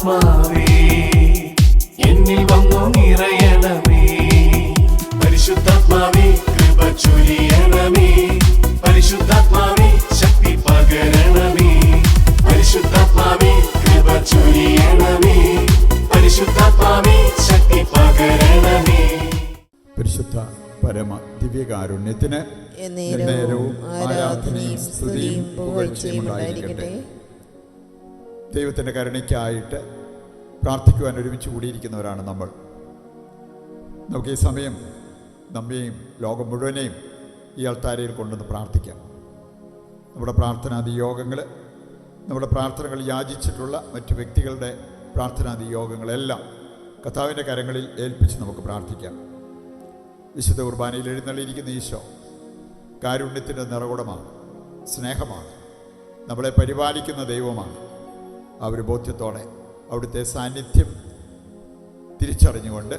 പരിശുദ്ധാത്മാവേ എന്നിൽ വന്നു നിറയണമേ. പരിശുദ്ധാത്മാവേ കൃപ ചൊരിയണമേ. പരിശുദ്ധാത്മാവേ ശക്തി പകരണമേ. പരിശുദ്ധാത്മാവേ കൃപ ചൊരിയണമേ. പരിശുദ്ധാത്മാവേ ശക്തി പകരണമേ. പരിശുദ്ധ പരമ ദിവ്യകാരുണ്യത്തിന് എന്നേരവും ആരാധനയും സ്തുതിയും പുകഴ്ചയും ഉണ്ടായിരിക്കട്ടെ. ദൈവത്തിൻ്റെ കരുണയ്ക്കായിട്ട് പ്രാർത്ഥിക്കുവാൻ ഒരുമിച്ച് കൂടിയിരിക്കുന്നവരാണ് നമ്മൾ. നമുക്ക് ഈ സമയം നമ്മെയും ലോകം മുഴുവനെയും ഈ അൾത്താരയിൽ കൊണ്ടുവന്ന് പ്രാർത്ഥിക്കാം. നമ്മുടെ പ്രാർത്ഥനാദി യോഗങ്ങൾ, നമ്മുടെ പ്രാർത്ഥനകൾ യാചിച്ചിട്ടുള്ള മറ്റു വ്യക്തികളുടെ പ്രാർത്ഥനാദി യോഗങ്ങളെല്ലാം കർത്താവിൻ്റെ കരങ്ങളിൽ ഏൽപ്പിച്ച് നമുക്ക് പ്രാർത്ഥിക്കാം. വിശുദ്ധ കുർബാനയിൽ എഴുന്നള്ളിയിരിക്കുന്ന ഈശോ കാരുണ്യത്തിൻ്റെ നിറകുടമാണ്, സ്നേഹമാണ്, നമ്മളെ പരിപാലിക്കുന്ന ദൈവമാണ്. ആ ഒരു ബോധ്യത്തോടെ അവിടുത്തെ സാന്നിധ്യം തിരിച്ചറിഞ്ഞുകൊണ്ട്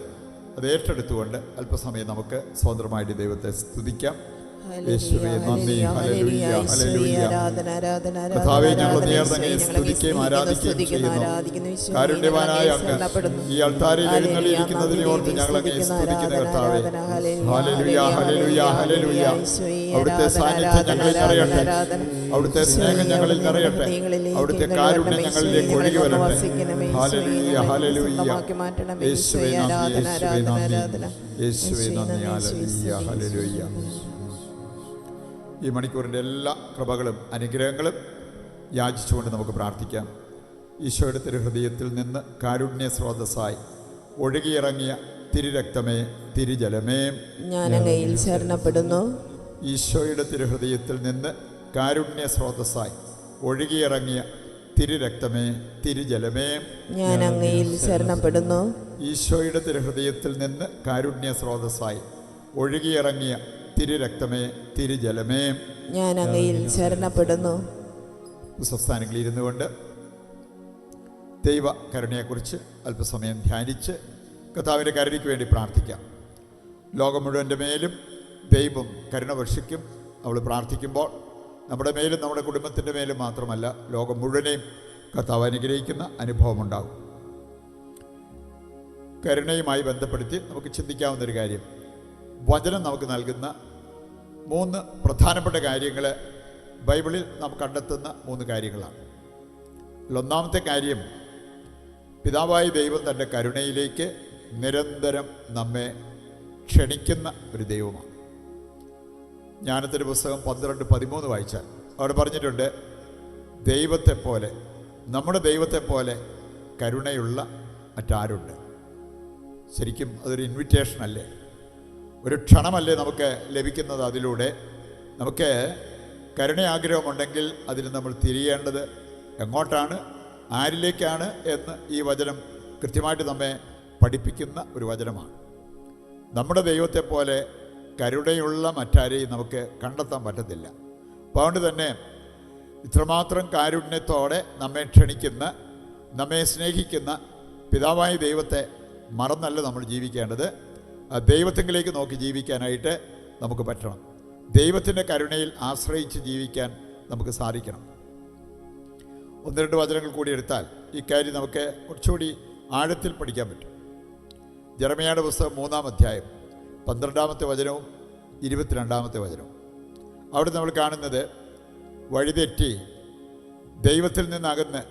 അത് ഏറ്റെടുത്തുകൊണ്ട് അല്പസമയം നമുക്ക് സ്വതന്ത്രമായിട്ട് ദൈവത്തെ സ്തുതിക്കാം. യേശുവേ നന്ദി, ഹല്ലേലൂയ, ഹല്ലേലൂയ. കർത്താവേ, ഞങ്ങൾ നേർന്നങ്ങയെ സ്തുതിക്കുകയും ആരാധിക്കുകയും ചെയ്യുന്നു. കാരുണ്യവാനായ അങ്ങ് ഈ അൾത്താരയിൽ എഴുന്നള്ളിയിരിക്കുന്നതിനെ ഓർത്ത് ഞങ്ങൾ അങ്ങയെ സ്തുതിക്കുന്നു കർത്താവേ. Hallelujah, hallelujah, hallelujah. അവിടുത്തെ സാന്നിധ്യം ഞങ്ങളിൽ നിറയട്ടെ, അവിടുത്തെ സ്നേഹം ഞങ്ങളിൽ നിറയട്ടെ, അവിടുത്തെ കാരുണ്യം ഞങ്ങളിലേക്ക് ഒഴുകി വരട്ടെ. Hallelujah, hallelujah. യേശുവേ നന്ദി, യേശുവേ നന്ദി, യേശുവേ നന്ദി. Hallelujah, hallelujah. ഈ മണിക്കൂറിൻ്റെ എല്ലാ കൃപകളും അനുഗ്രഹങ്ങളും യാചിച്ചുകൊണ്ട് നമുക്ക് പ്രാർത്ഥിക്കാം. ഈശോയുടെ തിരുഹൃദയത്തിൽ നിന്ന് കാരുണ്യ സ്രോതസ്സായി ഒഴുകിയിറങ്ങിയ തിരുരക്തമേ, തിരുജലമേ, ഞാൻ അങ്ങയിൽ ശരണപ്പെടുന്നു. ഈശോയുടെ തിരുഹൃദയത്തിൽ നിന്ന് കാരുണ്യ സ്രോതസ്സായി ഒഴുകിയിറങ്ങിയ തിരുരക്തമേ, തിരുജലമേ, ഞാൻ അങ്ങയിൽ ശരണപ്പെടുന്നു. ഈശോയുടെ തിരുഹൃദയത്തിൽ നിന്ന് കാരുണ്യ സ്രോതസ്സായി ഒഴുകിയിറങ്ങിയ തിരുരക്തമേ, തിരുജലമേ, ഞാൻ അങ്ങയിൽ ശരണപ്പെടുന്നു. സംസ്ഥാനങ്ങളിൽ ഇരുന്നു കൊണ്ട് ദൈവ കരുണയെക്കുറിച്ച് അല്പസമയം ധ്യാനിച്ച് കർത്താവിൻ്റെ കരുണയ്ക്ക് വേണ്ടി പ്രാർത്ഥിക്കാം. ലോകം മുഴുവൻ്റെ മേലും ദൈവം കരുണ വർഷിക്കും. നമ്മൾ പ്രാർത്ഥിക്കുമ്പോൾ നമ്മുടെ മേലും നമ്മുടെ കുടുംബത്തിൻ്റെ മേലും മാത്രമല്ല, ലോകം മുഴുവനെയും കർത്താവ് അനുഗ്രഹിക്കുന്ന അനുഭവമുണ്ടാകും. കരുണയുമായി ബന്ധപ്പെടുത്തി നമുക്ക് ചിന്തിക്കാവുന്നൊരു കാര്യം, വചനം നമുക്ക് നൽകുന്ന 3 പ്രധാനപ്പെട്ട കാര്യങ്ങൾ ബൈബിളിൽ നാം കണ്ടെത്തുന്ന 3 കാര്യങ്ങളാണ്. ഒന്നാമത്തെ കാര്യം, പിതാവായ ദൈവം തൻ്റെ കരുണയിലേക്ക് നിരന്തരം നമ്മെ ക്ഷണിക്കുന്ന ഒരു ദൈവമാണ്. ജ്ഞാനത്തിൻ്റെ പുസ്തകം 12:13 വായിച്ചാൽ അവിടെ പറഞ്ഞിട്ടുണ്ട്, ദൈവത്തെപ്പോലെ, നമ്മുടെ ദൈവത്തെപ്പോലെ കരുണയുള്ള മറ്റാരുണ്ട്. ശരിക്കും അതൊരു ഇൻവിറ്റേഷൻ അല്ലേ, ഒരു ക്ഷണമല്ലേ നമുക്ക് ലഭിക്കുന്നത്. അതിലൂടെ നമുക്ക് കരുണയാഗ്രഹമുണ്ടെങ്കിൽ അതിന് നമ്മൾ തിരിയേണ്ടത് എങ്ങോട്ടാണ്, ആരിലേക്കാണ് എന്ന് ഈ വചനം കൃത്യമായിട്ട് നമ്മെ പഠിപ്പിക്കുന്ന ഒരു വചനമാണ്. നമ്മുടെ ദൈവത്തെപ്പോലെ കരുണയുള്ള മറ്റാരെയും നമുക്ക് കണ്ടെത്താൻ പറ്റത്തില്ല. അപ്പോൾ അതുകൊണ്ട് തന്നെ ഇത്രമാത്രം കാരുണ്യത്തോടെ നമ്മെ ക്ഷണിക്കുന്ന, നമ്മെ സ്നേഹിക്കുന്ന പിതാവായ ദൈവത്തെ മറന്നല്ല നമ്മൾ ജീവിക്കേണ്ടത്. ദൈവത്തിലേക്ക് നോക്കി ജീവിക്കാനായിട്ട് നമുക്ക് പറ്റണം. ദൈവത്തിൻ്റെ കരുണയിൽ ആശ്രയിച്ച് ജീവിക്കാൻ നമുക്ക് സാധിക്കണം. 1-2 വചനങ്ങൾ കൂടി എടുത്താൽ ഈ കാര്യം നമുക്ക് കുറച്ചുകൂടി ആഴത്തിൽ പഠിക്കാൻ പറ്റും. ജെറമ്യായുടെ പുസ്തകം 3-ാം അധ്യായം 12-ാമത്തെ വചനവും 22-ാമത്തെ വചനവും. അവിടെ നമ്മൾ കാണുന്നത്, വഴിതെറ്റി ദൈവത്തിൽ നിന്നകന്ന്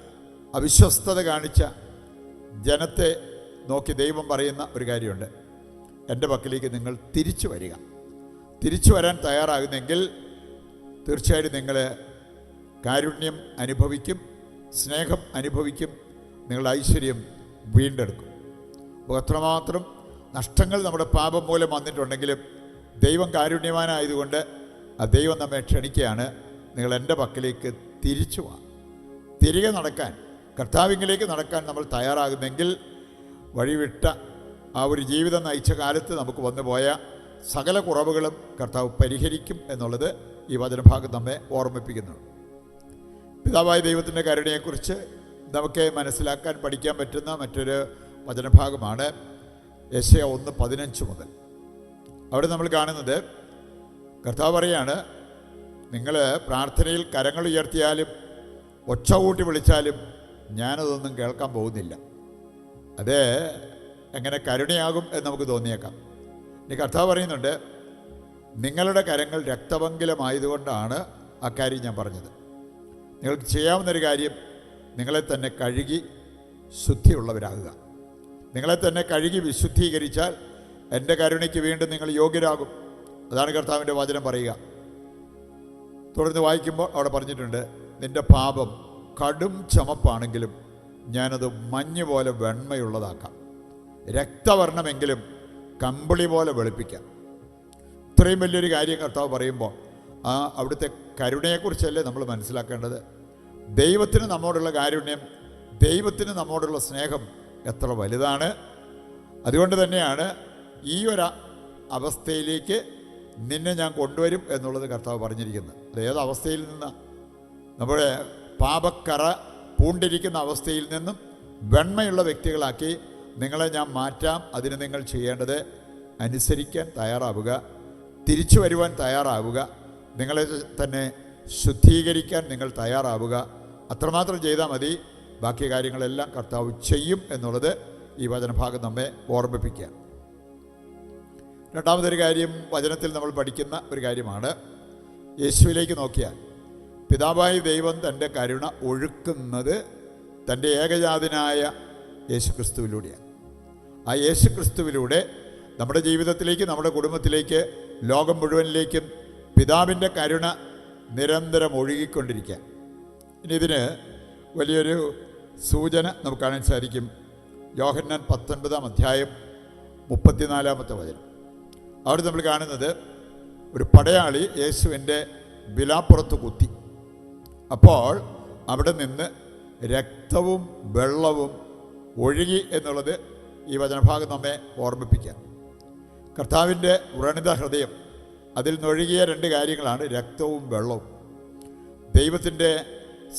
അവിശ്വസ്തത കാണിച്ച ജനത്തെ നോക്കി ദൈവം പറയുന്ന ഒരു കാര്യമുണ്ട്, എൻ്റെ പക്കലേക്ക് നിങ്ങൾ തിരിച്ചു വരിക. തിരിച്ചു വരാൻ തയ്യാറാകുന്നെങ്കിൽ തീർച്ചയായിട്ടും നിങ്ങൾ കാരുണ്യം അനുഭവിക്കും, സ്നേഹം അനുഭവിക്കും, നിങ്ങളുടെ ഐശ്വര്യം വീണ്ടെടുക്കും. അപ്പോൾ അത്രമാത്രം നഷ്ടങ്ങൾ നമ്മുടെ പാപം മൂലം വന്നിട്ടുണ്ടെങ്കിലും ദൈവം കാരുണ്യവാനായതുകൊണ്ട് ആ ദൈവം നമ്മെ ക്ഷണിക്കുകയാണ്, നിങ്ങൾ എൻ്റെ പക്കലേക്ക് തിരിച്ചു വാ. തിരികെ നടക്കാൻ, കർത്താവിലേക്ക് നടക്കാൻ നമ്മൾ തയ്യാറാകുന്നെങ്കിൽ വഴിവിട്ട ആ ഒരു ജീവിതം നയിച്ച കാലത്ത് നമുക്ക് വന്നുപോയ സകല കുറവുകളും കർത്താവ് പരിഹരിക്കും എന്നുള്ളത് ഈ വചനഭാഗം നമ്മെ ഓർമ്മിപ്പിക്കുന്നു. പിതാവായ ദൈവത്തിൻ്റെ കരുണയെക്കുറിച്ച് നമുക്ക് മനസ്സിലാക്കാൻ, പഠിക്കാൻ പറ്റുന്ന മറ്റൊരു വചനഭാഗമാണ് യെശയ്യാ 1:15 മുതൽ. അവിടെ നമ്മൾ കാണുന്നത്, കർത്താവ് പറയാണ്, നിങ്ങൾ പ്രാർത്ഥനയിൽ കരങ്ങൾ ഉയർത്തിയാലും ഒച്ച കൂട്ടി വിളിച്ചാലും ഞാനതൊന്നും കേൾക്കാൻ പോകുന്നില്ല. അത് എങ്ങനെ കരുണയാകും എന്ന് നമുക്ക് തോന്നിയേക്കാം. ഇനി കർത്താവ് പറയുന്നുണ്ട്, നിങ്ങളുടെ കരങ്ങൾ രക്തപങ്കിലമായതുകൊണ്ടാണ് ആ കാര്യം ഞാൻ പറഞ്ഞത്. നിങ്ങൾക്ക് ചെയ്യാവുന്നൊരു കാര്യം, നിങ്ങളെ തന്നെ കഴുകി ശുദ്ധിയുള്ളവരാകുക. നിങ്ങളെ തന്നെ കഴുകി വിശുദ്ധീകരിച്ചാൽ എൻ്റെ കരുണയ്ക്ക് വീണ്ടും നിങ്ങൾ യോഗ്യരാകും. അതാണ് കർത്താവിൻ്റെ വചനം പറയുക. തുടർന്ന് വായിക്കുമ്പോൾ അവിടെ പറഞ്ഞിട്ടുണ്ട്, നിൻ്റെ പാപം കടും ചുമപ്പാണെങ്കിലും ഞാനത് മഞ്ഞ് പോലെ വെണ്മയുള്ളതാക്കാം, രക്തവർണ്ണമെങ്കിലും കമ്പിളി പോലെ വെളുപ്പിക്കാം. ഇത്രയും വലിയൊരു കാര്യം കർത്താവ് പറയുമ്പോൾ അവിടുത്തെ കരുണയെക്കുറിച്ചല്ലേ നമ്മൾ മനസ്സിലാക്കേണ്ടത്. ദൈവത്തിന് നമ്മോടുള്ള കാരുണ്യം, ദൈവത്തിന് നമ്മോടുള്ള സ്നേഹം എത്ര വലുതാണ്. അതുകൊണ്ട് തന്നെയാണ് ഈ ഒരു അവസ്ഥയിലേക്ക് നിന്നെ ഞാൻ കൊണ്ടുവരും എന്നുള്ളത് കർത്താവ് പറഞ്ഞിരിക്കുന്നത്. അത് ഏത് അവസ്ഥയിൽ നിന്നാണ്? നമ്മുടെ പാപക്കറ പൂണ്ടിരിക്കുന്ന അവസ്ഥയിൽ നിന്നും വെണ്മയുള്ള വ്യക്തികളാക്കി നിങ്ങളെ ഞാൻ മാറ്റാം. അതിന് നിങ്ങൾ ചെയ്യേണ്ടത് അനുസരിക്കാൻ തയ്യാറാവുക, തിരിച്ചു വരുവാൻ തയ്യാറാവുക, നിങ്ങളെ തന്നെ ശുദ്ധീകരിക്കാൻ നിങ്ങൾ തയ്യാറാവുക. അത്രമാത്രം ചെയ്താൽ മതി. ബാക്കി കാര്യങ്ങളെല്ലാം കർത്താവ് ചെയ്യും എന്നുള്ളത് ഈ വചനഭാഗം നമ്മെ ഓർമ്മിപ്പിക്കുക. രണ്ടാമതൊരു കാര്യം വചനത്തിൽ നമ്മൾ പഠിക്കുന്ന ഒരു കാര്യമാണ്, യേശുവിലേക്ക് നോക്കിയാൽ പിതാവായ ദൈവം തൻ്റെ കരുണ ഒഴുക്കുന്നത് തൻ്റെ ഏകജാതനായ യേശുക്രിസ്തുവിലൂടെയാണ്. ആ യേശുക്രിസ്തുവിലൂടെ നമ്മുടെ ജീവിതത്തിലേക്ക്, നമ്മുടെ കുടുംബത്തിലേക്ക്, ലോകം മുഴുവനിലേക്കും പിതാവിൻ്റെ കരുണ നിരന്തരം ഒഴുകിക്കൊണ്ടിരിക്കുക. ഇനി ഇതിന് വലിയൊരു സൂചന നമുക്ക് കാണാൻ സാധിക്കും. യോഹന്നാൻ 19-ാം അധ്യായം 34-ാമത്തെ വചനം. അവിടെ നമ്മൾ കാണുന്നത്, ഒരു പടയാളി യേശുവിൻ്റെ വിലാപ്പുറത്ത് കുത്തി. അപ്പോൾ അവിടെ നിന്ന് രക്തവും വെള്ളവും ഒഴുകി എന്നുള്ളത് ഈ വചനഭാഗം നമ്മെ ഓർമ്മിപ്പിക്കാം. കർത്താവിൻ്റെ വ്രണിത ഹൃദയം, അതിൽ നിന്നൊഴുകിയ രണ്ട് കാര്യങ്ങളാണ് രക്തവും വെള്ളവും. ദൈവത്തിൻ്റെ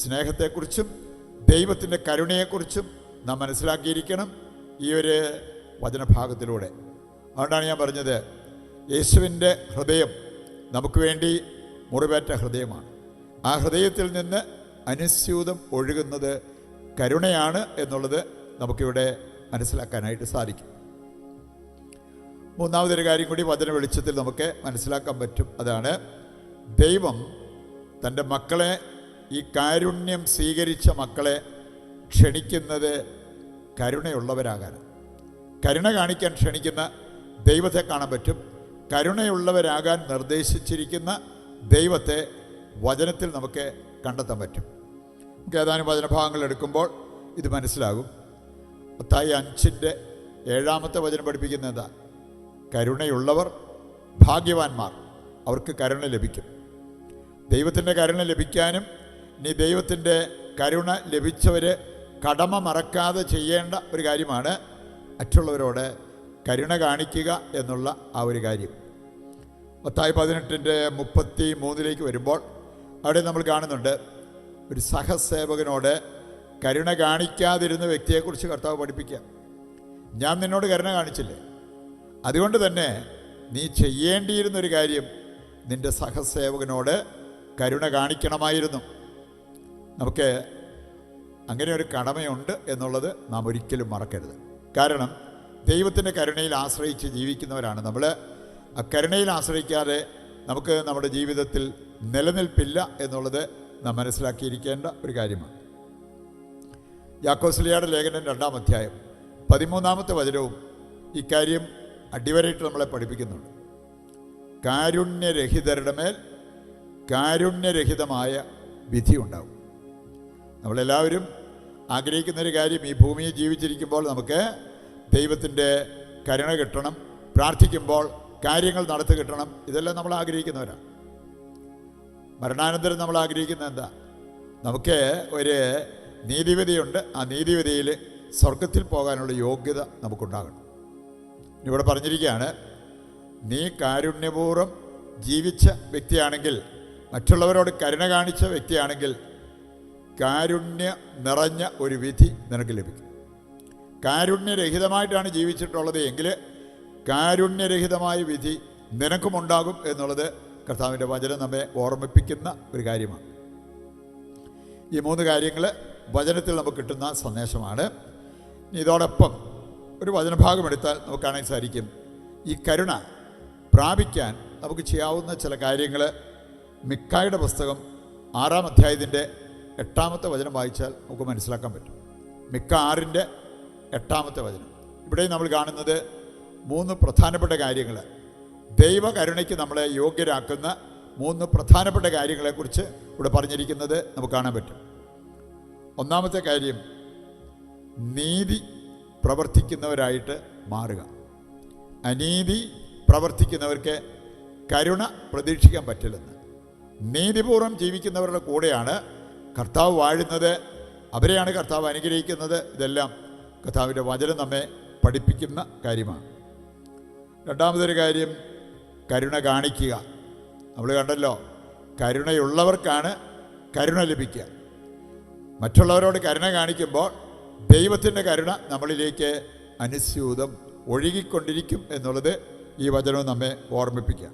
സ്നേഹത്തെക്കുറിച്ചും ദൈവത്തിൻ്റെ കരുണയെക്കുറിച്ചും നാം മനസ്സിലാക്കിയിരിക്കണം ഈ ഒരു വചനഭാഗത്തിലൂടെ. അതുകൊണ്ടാണ് ഞാൻ പറഞ്ഞത്, യേശുവിൻ്റെ ഹൃദയം നമുക്ക് വേണ്ടി മുറിവേറ്റ ഹൃദയമാണ്. ആ ഹൃദയത്തിൽ നിന്ന് അനുസ്യൂതം ഒഴുകുന്നത് കരുണയാണ് എന്നുള്ളത് നമുക്കിവിടെ മനസ്സിലാക്കാനായിട്ട് സാധിക്കും. മൂന്നാമതൊരു കാര്യം കൂടി വചന വെളിച്ചത്തിൽ നമുക്ക് മനസ്സിലാക്കാൻ പറ്റും. അതാണ്, ദൈവം തൻ്റെ മക്കളെ, ഈ കാരുണ്യം സ്വീകരിച്ച മക്കളെ ക്ഷണിക്കുന്നത് കരുണയുള്ളവരാകാൻ. കരുണ കാണിക്കാൻ ക്ഷണിക്കുന്ന ദൈവത്തെ കാണാൻ പറ്റും. കരുണയുള്ളവരാകാൻ നിർദ്ദേശിച്ചിരിക്കുന്ന ദൈവത്തെ വചനത്തിൽ നമുക്ക് കണ്ടെത്താൻ പറ്റും. നമുക്ക് ഏതാനും വചനഭാഗങ്ങൾ എടുക്കുമ്പോൾ ഇത് മനസ്സിലാകും. മത്തായി 5-ന്റെ 7-ാമത്തെ വചനം പഠിപ്പിക്കുന്നത് എന്താ? കരുണയുള്ളവർ ഭാഗ്യവാന്മാർ, അവർക്ക് കരുണ ലഭിക്കും. ദൈവത്തിൻ്റെ കരുണ ലഭിക്കാനും ഇനി ദൈവത്തിൻ്റെ കരുണ ലഭിച്ചവർ കടമ മറക്കാതെ ചെയ്യേണ്ട ഒരു കാര്യമാണ് മറ്റുള്ളവരോട് കരുണ കാണിക്കുക എന്നുള്ള ആ ഒരു കാര്യം. മത്തായി 18-ന്റെ 33 വരുമ്പോൾ അവിടെ നമ്മൾ കാണുന്നുണ്ട്, ഒരു സഹസേവകനോട് കരുണ കാണിക്കാതിരുന്ന വ്യക്തിയെക്കുറിച്ച് കർത്താവ് പഠിപ്പിക്കുക. ഞാൻ നിന്നോട് കരുണ കാണിച്ചില്ലേ, അതുകൊണ്ട് തന്നെ നീ ചെയ്യേണ്ടിയിരുന്നൊരു കാര്യം നിൻ്റെ സഹസേവകനോട് കരുണ കാണിക്കണമായിരുന്നു. നമുക്ക് അങ്ങനെ ഒരു കടമയുണ്ട് എന്നുള്ളത് നാം ഒരിക്കലും മറക്കരുത്. കാരണം ദൈവത്തിൻ്റെ കരുണയിൽ ആശ്രയിച്ച് ജീവിക്കുന്നവരാണ് നമ്മൾ. ആ കരുണയിൽ ആശ്രയിക്കാതെ നമുക്ക് നമ്മുടെ ജീവിതത്തിൽ നിലനിൽപ്പില്ല എന്നുള്ളത് നാം മനസ്സിലാക്കിയിരിക്കേണ്ട ഒരു കാര്യമാണ്. യാക്കോസ്ലിയുടെ ലേഖനം 2-ാം അധ്യായം 13-ാമത്തെ വചനവും ഇക്കാര്യം അടിവരയിട്ട് നമ്മളെ പഠിപ്പിക്കുന്നുണ്ട്. കാരുണ്യരഹിതരുടെ മേൽ കാരുണ്യരഹിതമായ വിധി ഉണ്ടാവും. നമ്മളെല്ലാവരും ആഗ്രഹിക്കുന്നൊരു കാര്യം, ഈ ഭൂമിയിൽ ജീവിച്ചിരിക്കുമ്പോൾ നമുക്ക് ദൈവത്തിൻ്റെ കരുണ കിട്ടണം, പ്രാർത്ഥിക്കുമ്പോൾ കാര്യങ്ങൾ നടത്തി കിട്ടണം. ഇതെല്ലാം നമ്മൾ ആഗ്രഹിക്കുന്നവരാണ്. മരണാനന്തരം നമ്മൾ ആഗ്രഹിക്കുന്നത് എന്താ? നമുക്ക് ഒരു നീതിവിധിയുണ്ട്. ആ നീതിവിധിയിൽ സ്വർഗത്തിൽ പോകാനുള്ള യോഗ്യത നമുക്കുണ്ടാകണം. ഇവിടെ പറഞ്ഞിരിക്കുകയാണ്, നീ കാരുണ്യപൂർവ്വം ജീവിച്ച വ്യക്തിയാണെങ്കിൽ, മറ്റുള്ളവരോട് കരുണ കാണിച്ച വ്യക്തിയാണെങ്കിൽ, കാരുണ്യ നിറഞ്ഞ ഒരു വിധി നിനക്ക് ലഭിക്കും. കാരുണ്യരഹിതമായിട്ടാണ് ജീവിച്ചിട്ടുള്ളത് എങ്കിൽ കാരുണ്യരഹിതമായ വിധി നിനക്കുമുണ്ടാകും എന്നുള്ളത് കർത്താവിൻ്റെ വചനം നമ്മെ ഓർമ്മിപ്പിക്കുന്ന ഒരു കാര്യമാണ്. ഈ 3 കാര്യങ്ങൾ വചനത്തിൽ നമുക്ക് കിട്ടുന്ന സന്ദേശമാണ്. ഇതോടൊപ്പം ഒരു വചനഭാഗം എടുത്താൽ നമുക്ക് കാണാൻ സാധിക്കും, ഈ കരുണ പ്രാപിക്കാൻ നമുക്ക് ചെയ്യാവുന്ന ചില കാര്യങ്ങൾ. മിക്കായുടെ പുസ്തകം 6-ാം അധ്യായത്തിൻ്റെ 8-ാമത്തെ വചനം വായിച്ചാൽ നമുക്ക് മനസ്സിലാക്കാൻ പറ്റും. മിക്ക 6-ന്റെ 8-ാമത്തെ വചനം. ഇവിടെ നമ്മൾ കാണുന്നത് 3 പ്രധാനപ്പെട്ട കാര്യങ്ങൾ, ദൈവകരുണയ്ക്ക് നമ്മളെ യോഗ്യരാക്കുന്ന 3 പ്രധാനപ്പെട്ട കാര്യങ്ങളെക്കുറിച്ച് ഇവിടെ പറഞ്ഞിരിക്കുന്നത് നമുക്ക് കാണാൻ പറ്റും. ഒന്നാമത്തെ കാര്യം, നീതി പ്രവർത്തിക്കുന്നവരായിട്ട് മാറുക. അനീതി പ്രവർത്തിക്കുന്നവർക്ക് കരുണ പ്രതീക്ഷിക്കാൻ പറ്റില്ലെന്ന്. നീതിപൂർവ്വം ജീവിക്കുന്നവരുടെ കൂടെയാണ് കർത്താവ് വാഴുന്നത്, അവരെയാണ് കർത്താവ് അനുഗ്രഹിക്കുന്നത്. ഇതെല്ലാം കർത്താവിൻ്റെ വചനം നമ്മെ പഠിപ്പിക്കുന്ന കാര്യമാണ്. രണ്ടാമതൊരു കാര്യം, കരുണ കാണിക്കുക. നമ്മൾ കണ്ടല്ലോ, കരുണയുള്ളവർക്കാണ് കരുണ ലഭിക്കുക. മറ്റുള്ളവരോട് കരുണ കാണിക്കുമ്പോൾ ദൈവത്തിൻ്റെ കരുണ നമ്മളിലേക്ക് അനുസ്യൂതം ഒഴുകിക്കൊണ്ടിരിക്കും എന്നുള്ളത് ഈ വചനവും നമ്മെ ഓർമ്മിപ്പിക്കുക.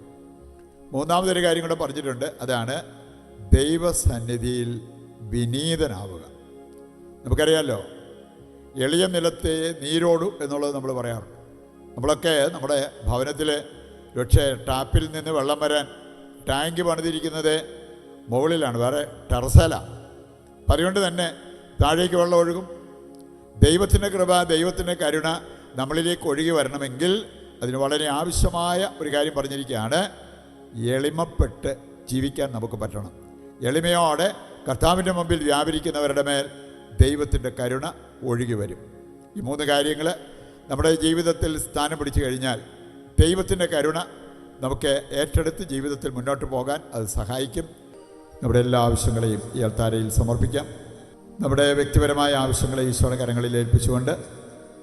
മൂന്നാമതൊരു കാര്യം കൂടെ പറഞ്ഞിട്ടുണ്ട്, അതാണ് ദൈവസന്നിധിയിൽ വിനീതനാവുക. നമുക്കറിയാമല്ലോ, എളിയ നിലത്തെ നീരോടു എന്നുള്ളത് നമ്മൾ പറയാറുണ്ട്. നമ്മളൊക്കെ നമ്മുടെ ഭവനത്തിൽ പക്ഷേ ടാപ്പിൽ നിന്ന് വെള്ളം വരാൻ ടാങ്ക് പണിതിരിക്കുന്നത് മുകളിലാണ്, വേറെ ടെറസല. അതുകൊണ്ട് തന്നെ താഴേക്ക് വെള്ളം ഒഴുകും. ദൈവത്തിൻ്റെ കൃപ, ദൈവത്തിൻ്റെ കരുണ നമ്മളിലേക്ക് ഒഴുകി വരണമെങ്കിൽ അതിന് വളരെ ആവശ്യമായ ഒരു കാര്യം പറഞ്ഞിരിക്കുകയാണ്, എളിമപ്പെട്ട് ജീവിക്കാൻ നമുക്ക് പറ്റണം. എളിമയോടെ കർത്താവിൻ്റെ മുമ്പിൽ വ്യാപരിക്കുന്നവരുടെ മേൽ ദൈവത്തിൻ്റെ കരുണ ഒഴുകി വരും. ഈ 3 കാര്യങ്ങൾ നമ്മുടെ ജീവിതത്തിൽ സ്ഥാനം പിടിച്ചു കഴിഞ്ഞാൽ ദൈവത്തിൻ്റെ കരുണ നമുക്ക് ഏറ്റെടുത്ത് ജീവിതത്തിൽ മുന്നോട്ട് പോകാൻ അത് സഹായിക്കും. നമ്മുടെ എല്ലാ ആവശ്യങ്ങളെയും ഈ അൾത്താരയിൽ സമർപ്പിക്കാം. നമ്മുടെ വ്യക്തിപരമായ ആവശ്യങ്ങളെ ഈശോയുടെ കരങ്ങളിൽ ഏൽപ്പിച്ചുകൊണ്ട്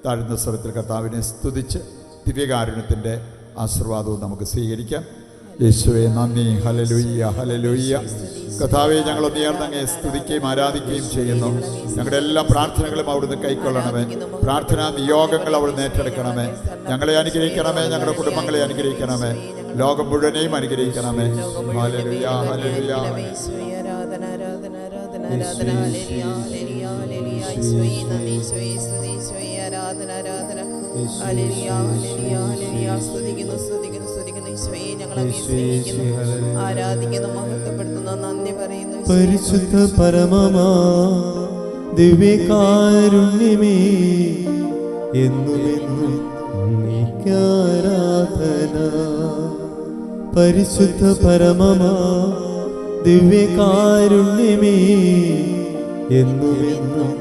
താഴ്ന്ന സ്വരത്തിൽ കർത്താവിനെ സ്തുതിച്ച് ദിവ്യകാരുണ്യത്തിൻ്റെ ആശീർവാദവും നമുക്ക് സ്വീകരിക്കാം. യേശുവേ നന്ദി, ഹല്ലേലൂയ ഹല്ലേലൂയ. കർത്താവേ, ഞങ്ങളൊന്ന് ചേർന്ന് അങ്ങേ സ്തുതിക്കുകയും ആരാധിക്കുകയും ചെയ്യുന്നു. ഞങ്ങളുടെ എല്ലാ പ്രാർത്ഥനകളും അവിടുന്ന് കൈക്കൊള്ളണമേ. പ്രാർത്ഥനാ നിയോഗങ്ങൾ അവിടുന്ന് ഏറ്റെടുക്കണമേ. ഞങ്ങളെ അനുഗ്രഹിക്കണമേ, ഞങ്ങളുടെ കുടുംബങ്ങളെ അനുഗ്രഹിക്കണമേ, ലോകം മുഴുവനെയും അനുഗ്രഹിക്കണമേ. Hallelujah hallelujah. ആരാധിക്കുന്നു, മഹത്വപ്പെടുത്തുന്നു, നന്ദി പറയുന്നു. പരിശുദ്ധ പരമമാ ദിവ്യകാരുണ്യമേ, എന്നുമെന്നും അങ്ങേക്കാരാധന. പരിശുദ്ധ പരമമാ ദിവ്യകാരുണ്യമേ, എന്നുമെന്നും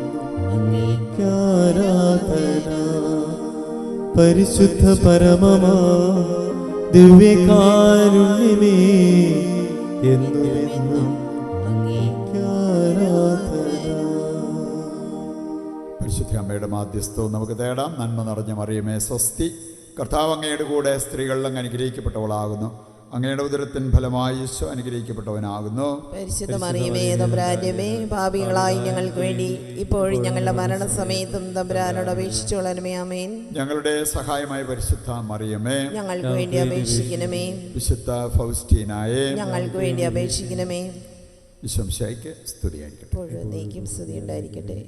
അങ്ങേക്കാരാധന. പരിശുദ്ധ പരമമാ ദിവ്യകാരുണ്യമേ, എന്നുമെന്നും അങ്ങേക്കാരാധന. പരിശുദ്ധ അമ്മയുടെ മാധ്യസ്ഥവും നമുക്ക് തേടാം. നന്മ നിറഞ്ഞ മറിയമേ സ്വസ്തി, കർത്താവ് അങ്ങയുടെ കൂടെ സ്ത്രീകളിൽ അങ്ങ് അനുഗ്രഹിക്കപ്പെട്ടവളാകുന്നു. അങ്ങയുടെ ഉദരത്തിൻ ഫലമായി ഈശോ അനുഗ്രഹിക്കപ്പെട്ടവനാകുന്നു. പരിശുദ്ധ മറിയമേ തമ്പുരാന്റമ്മേ, പാപികളായി ഞങ്ങൾക്ക് വേണ്ടി ഇപ്പോഴും ഞങ്ങളുടെ മരണസമയത്തും തമ്പുരാനോട് അപേക്ഷിച്ചുകൊള്ളണമേ. ആമേൻ. ഞങ്ങളുടെ സഹായമായ പരിശുദ്ധ മറിയമേ, ഞങ്ങൾക്ക് വേണ്ടി അപേക്ഷിക്കണമേ. വിശുദ്ധ ഫൗസ്റ്റീനായെ, ഞങ്ങൾക്ക് വേണ്ടി അപേക്ഷിക്കണമേ. ഈശോമിശിഹായ്ക്ക് സ്തുതിയായിരിക്കട്ടെ. ഇപ്പോഴും സ്തുതി ഉണ്ടായിരിക്കട്ടെ.